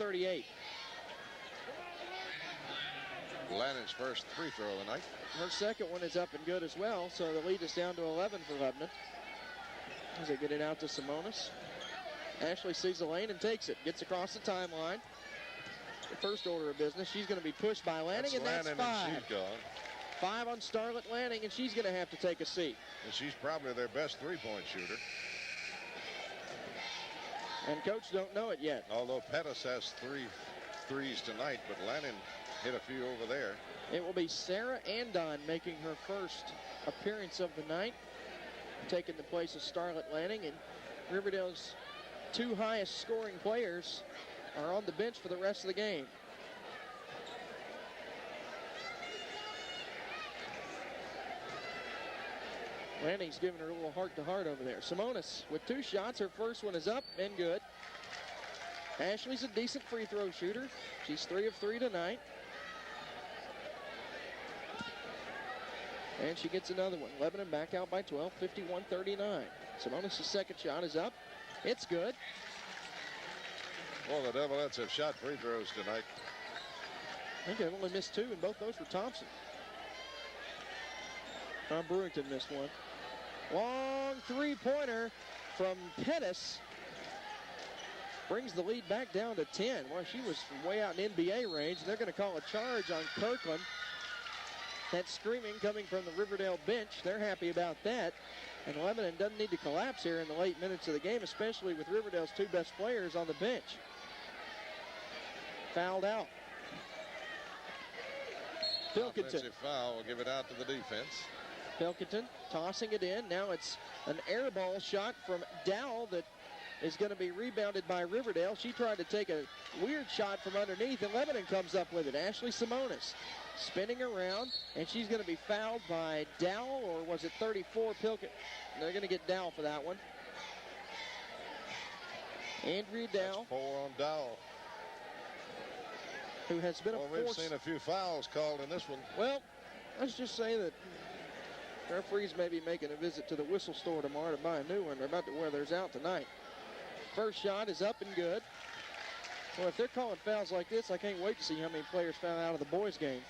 54-38. Lannon's first free throw of the night. Her second one is up and good as well, so the lead is down to 11 for Lebanon. As they get it out to Simonis. Ashley sees the lane and takes it. Gets across the timeline. The first order of business. She's going to be pushed by Lanning, and that's 5. And she's gone. 5 on Starlet Lanning, and she's going to have to take a seat. And she's probably their best three-point shooter. And Coach don't know it yet. Although Pettis has 3 threes tonight, but Lanning hit a few over there. It will be Sarah Andon making her first appearance of the night, taking the place of Starlet Lanning, and Riverdale's 2 highest scoring players are on the bench for the rest of the game. Lanning's giving her a little heart-to-heart over there. Simonis with 2 shots. Her first one is up and good. Ashley's a decent free throw shooter. She's 3 of 3 tonight. And she gets another one. Lebanon back out by 12, 51-39. Simonis' second shot is up. It's good. Well, the Devilettes have shot free throws tonight. I think they've only missed 2, and both those were Thompson. Brewington missed one. Long three-pointer from Pettis. Brings the lead back down to 10. Well, she was from way out in NBA range, and they're going to call a charge on Kirkland. That screaming coming from the Riverdale bench. They're happy about that. And Lebanon doesn't need to collapse here in the late minutes of the game, especially with Riverdale's 2 best players on the bench. Fouled out. Pilkington. Offensive foul will give it out to the defense. Pilkington tossing it in. Now it's an air ball shot from Dowell that is going to be rebounded by Riverdale. She tried to take a weird shot from underneath, and Lebanon comes up with it. Ashley Simonis spinning around, and she's going to be fouled by Dowell, or was it 34 Pilkington? They're going to get Dowell for that one. Andrea Dowell. That's 4 on Dowell. Who has been We've seen a few fouls called in this one. Well, let's just say that referees may be making a visit to the whistle store tomorrow to buy a new one. They're about to wear theirs out tonight. First shot is up and good. Well, if they're calling fouls like this, I can't wait to see how many players foul out of the boys' game.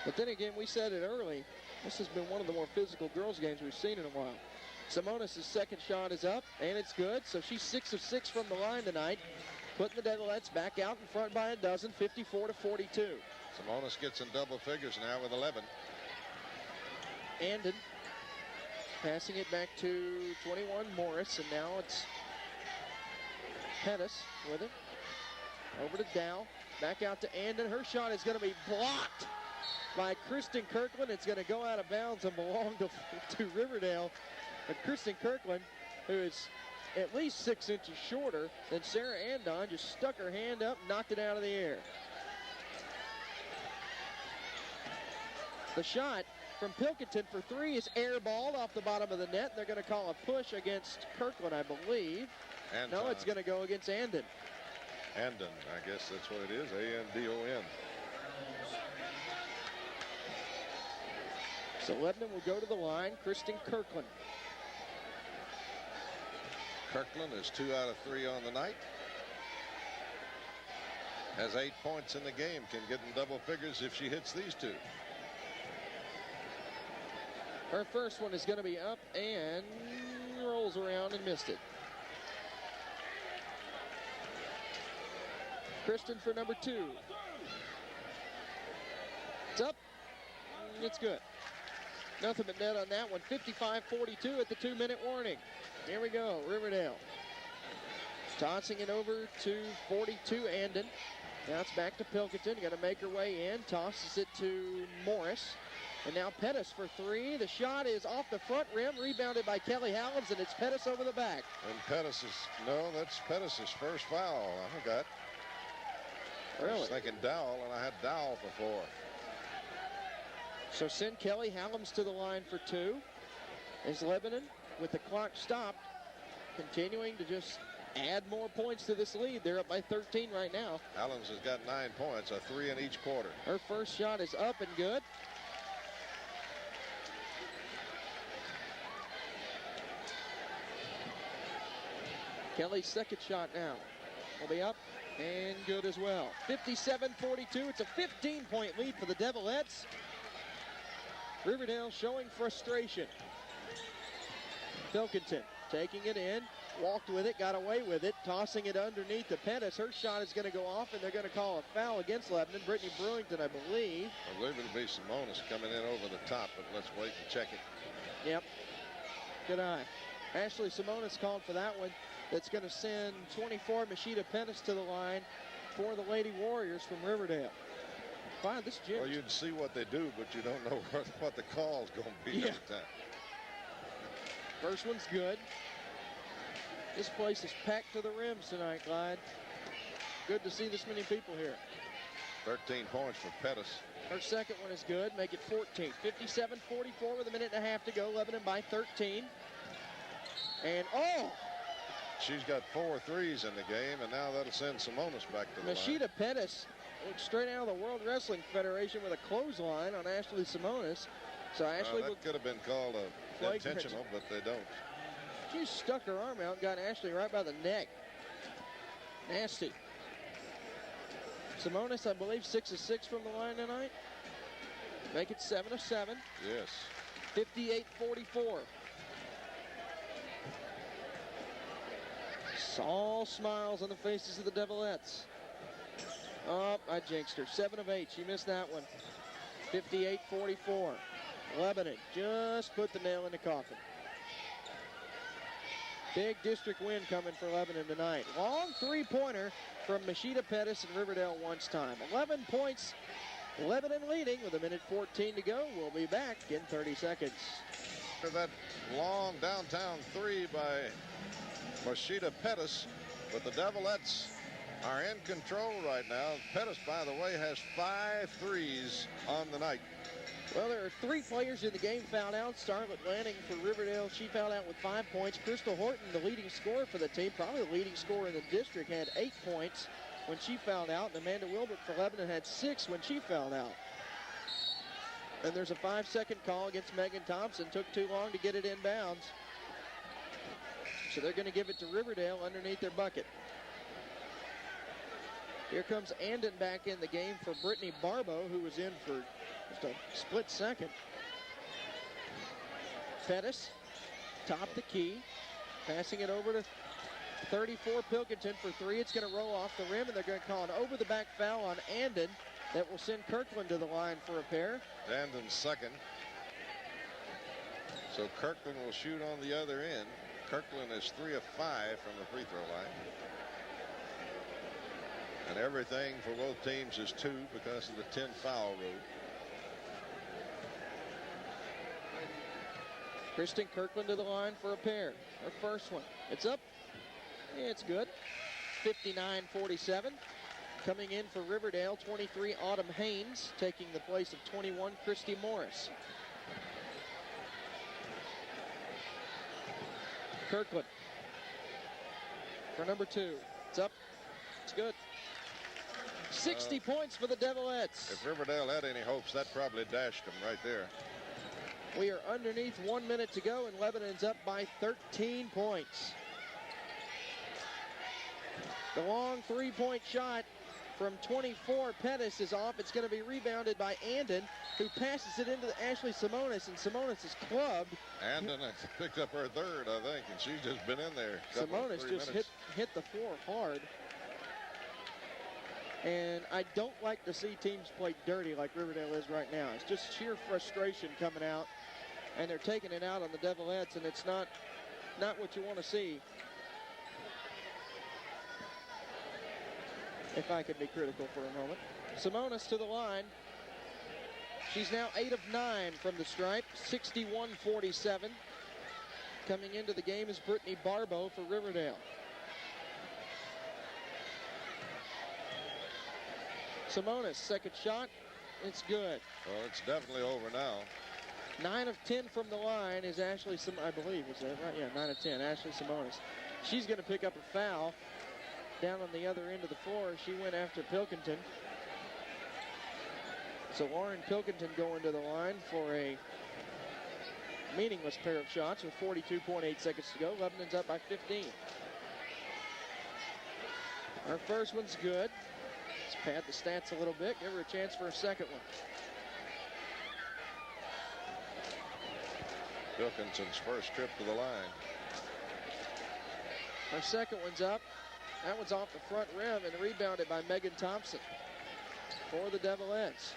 But then again, we said it early, this has been one of the more physical girls' games we've seen in a while. Simonis' second shot is up, and it's good. So she's 6 of 6 from the line tonight, putting the Devilettes back out in front by a dozen, 54-42. Simonis gets in double figures now with 11. Andon passing it back to 21 Morris, and now it's Pettis with it. Over to Dow, back out to Andon. Her shot is going to be blocked by Kristen Kirkland. It's going to go out of bounds and belong to Riverdale. But Kristen Kirkland, who is at least 6 inches shorter than Sarah Andon, just stuck her hand up, knocked it out of the air. The shot from Pilkington for 3 is airballed off the bottom of the net. They're going to call a push against Kirkland, I believe. Andon. No, it's going to go against Andon. Andon, I guess that's what it is, A-N-D-O-N. So Lebanon will go to the line. Kristen Kirkland. Kirkland is 2 out of 3 on the night. Has 8 points in the game. Can get in double figures if she hits these 2. Her first one is going to be up and rolls around and missed it. Kristen for number 2. It's up. It's good. Nothing but net on that one. 55-42 at the 2-minute warning. Here we go, Riverdale. Tossing it over to 42 Andon. Now it's back to Pilkington. Got to make her way in. Tosses it to Morris. And now Pettis for 3. The shot is off the front rim, rebounded by Kelly Halloms, and it's Pettis over the back. And that's Pettis' first foul. I forgot. Really? I was thinking Dowell, and I had Dowell for 4. So send Kelly Halloms to the line for 2. As Lebanon, with the clock stopped, continuing to just add more points to this lead. They're up by 13 right now. Halloms has got 9 points, a 3 in each quarter. Her first shot is up and good. Kelly's second shot now will be up and good as well. 57-42. It's a 15-point lead for the Devilettes. Riverdale showing frustration. Pilkington taking it in, walked with it, got away with it, tossing it underneath the Pettis. Her shot is going to go off, and they're going to call a foul against Lebanon. Brittany Brewington, I believe. I believe it'll be Simonis coming in over the top, but let's wait and check it. Yep. Good eye. Ashley Simonis called for that one. That's going to send 24 Machida Pettis to the line for the Lady Warriors from Riverdale. Wow, this gym. Well, you can see what they do, but you don't know what the call's going to be every time. First one's good. This place is packed to the rims tonight, Clyde. Good to see this many people here. 13 points for Pettis. Her second one is good. Make it 14. 57-44 with a minute and a half to go. Lebanon by 13. And, oh! She's got 4 threes in the game, and now that'll send Simonis back to the line. Machida Pettis went straight out of the World Wrestling Federation with a clothesline on Ashley Simonis. So Ashley that could have been called a intentional, but they don't. She stuck her arm out and got Ashley right by the neck. Nasty. Simonis, I believe, 6 of 6 from the line tonight. Make it 7 of 7. Yes. 58-44. All smiles on the faces of the Devilettes. Oh, I jinxed her. 7 of 8. She missed that one. 58-44. Lebanon just put the nail in the coffin. Big district win coming for Lebanon tonight. Long three-pointer from Machida Pettis and Riverdale once time. 11 points. Lebanon leading with a minute 14 to go. We'll be back in 30 seconds. After that long downtown three by Machida Pettis, but the Devilettes are in control right now. Pettis, by the way, has 5 threes on the night. Well, there are 3 players in the game fouled out. Starlet Lanning for Riverdale, she fouled out with 5 points. Crystal Horton, the leading scorer for the team, probably the leading scorer in the district, had 8 points when she fouled out. And Amanda Wilbert for Lebanon had 6 when she fouled out. And there's a 5-second call against Megan Thompson. Took too long to get it inbounds. So they're going to give it to Riverdale underneath their bucket. Here comes Andon back in the game for Brittany Barbeau, who was in for just a split second. Pettis, top the key, passing it over to 34 Pilkington for 3. It's going to roll off the rim, and they're going to call an over-the-back foul on Andon that will send Kirkland to the line for a pair. Andon's second. So Kirkland will shoot on the other end. Kirkland is 3 of 5 from the free throw line. And everything for both teams is 2 because of the 10 foul rule. Kristen Kirkland to the line for a pair. Her first one. It's up. Yeah, it's good. 59-47. Coming in for Riverdale, 23 Autumn Haynes, taking the place of 21 Christy Morris. Kirkland for number 2. It's up. It's good. 60 points for the Devilettes. If Riverdale had any hopes, that probably dashed them right there. We are underneath 1 minute to go, and Lebanon's up by 13 points. The long three-point shot from 24 Pettis is off. It's going to be rebounded by Andon, who passes it into Ashley Simonis, and Simonis is clubbed. Andon picked up her third, I think, and she's just been in there. Simonis just hit the floor hard. And I don't like to see teams play dirty like Riverdale is right now. It's just sheer frustration coming out, and they're taking it out on the Devilettes, and it's not what you want to see. If I could be critical for a moment. Simonis to the line. She's now 8 of 9 from the stripe, 61-47. Coming into the game is Brittany Barbeau for Riverdale. Simonis, second shot, it's good. Well, it's definitely over now. 9 of 10 from the line is Ashley, I believe, is that right? Yeah, 9 of 10, Ashley Simonis. She's going to pick up a foul down on the other end of the floor. She went after Pilkington. So Lauren Pilkington going to the line for a meaningless pair of shots with 42.8 seconds to go. Lebanon's up by 15. Her first one's good. Let's pad the stats a little bit. Give her a chance for a second one. Wilkinson's first trip to the line. Her second one's up. That one's off the front rim and rebounded by Megan Thompson for the Devilettes.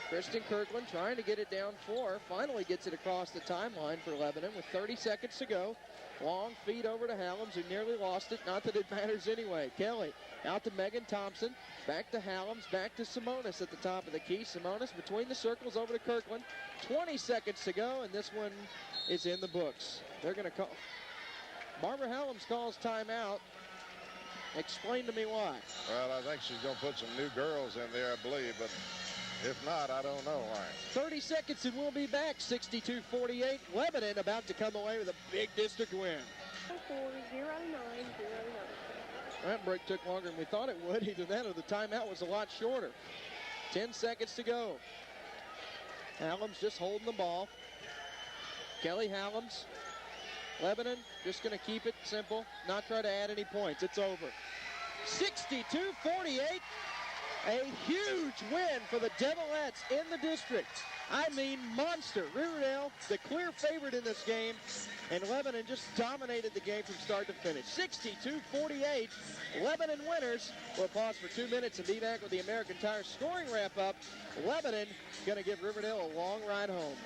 Kristen Kirkland trying to get it down 4. Finally gets it across the timeline for Lebanon with 30 seconds to go. Long feed over to Hallams, who nearly lost it. Not that it matters anyway. Kelly out to Megan Thompson. Back to Hallams. Back to Simonis at the top of the key. Simonis between the circles over to Kirkland. 20 seconds to go, and this one is in the books. They're going to call. Barbara Hallams calls timeout. Explain to me why. Well, I think she's going to put some new girls in there, I believe, but if not, I don't know why. 30 seconds and we'll be back. 62-48. Lebanon about to come away with a big district win. 40909. That break took longer than we thought it would. Either that or the timeout was a lot shorter. 10 seconds to go. Hallams just holding the ball. Kelly Hallams. Lebanon just going to keep it simple, not try to add any points. It's over. 62-48. A huge win for the Devilettes in the district. I mean, monster. Riverdale, the clear favorite in this game, and Lebanon just dominated the game from start to finish. 62-48. Lebanon winners. We'll pause for 2 minutes and be back with the American Tire scoring wrap-up. Lebanon going to give Riverdale a long ride home.